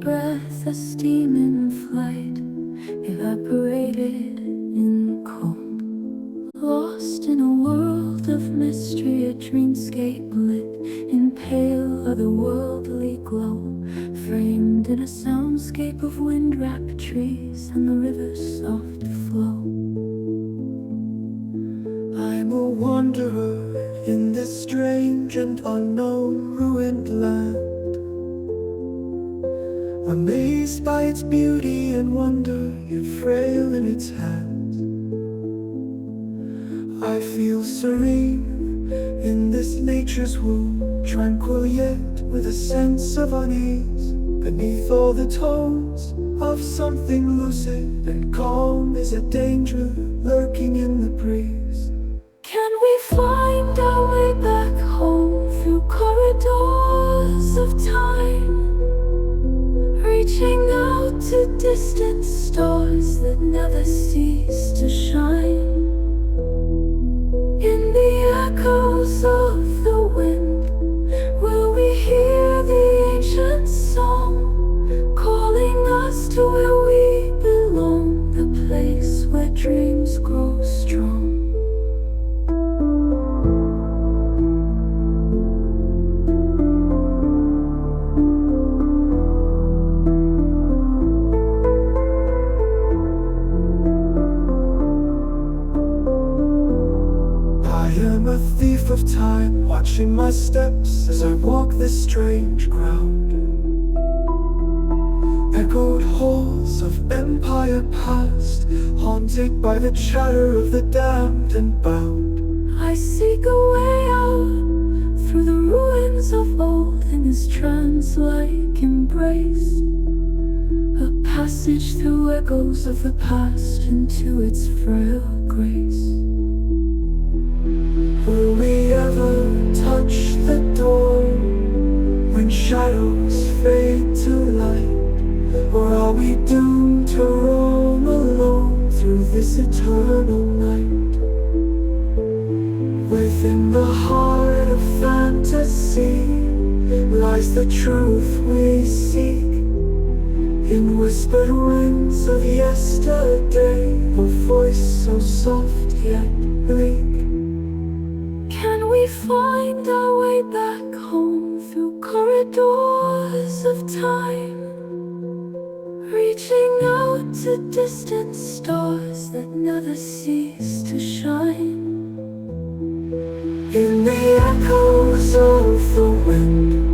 breath, a steam in flight, evaporated in cold. Lost in a world of mystery, a dreamscape lit in pale, otherworldly glow, framed in a soundscape of wind-wrapped trees and the river's soft flow. I'm a wanderer in this strange and unknown ruined land, amazed by its beauty and wonder, yet frail in its hands. I feel serene in this nature's womb, tranquil yet with a sense of unease. Beneath all the tones of something lucid and calm is a danger lurking in the breeze. Can we find our way back home through corridors of time, reaching out to distant stars that never cease to shine? In the echoes of the wind, will we hear the ancient song, calling us to where we belong, the place where dreams grow strong? I am a thief of time, watching my steps as I walk this strange ground. Echoed halls of empire past, haunted by the chatter of the damned and bound. I seek a way out through the ruins of old in this trance-like embrace, a passage through echoes of the past into its frail grace. Will we ever touch the door when shadows fade to light? Or are we doomed to roam alone through this eternal night? Within the heart of fantasy lies the truth we seek, in whispered winds of yesterday, a voice so soft yet bleak. Can we find our way back home through corridors of time, reaching out to distant stars that never cease to shine? In the echoes of the wind,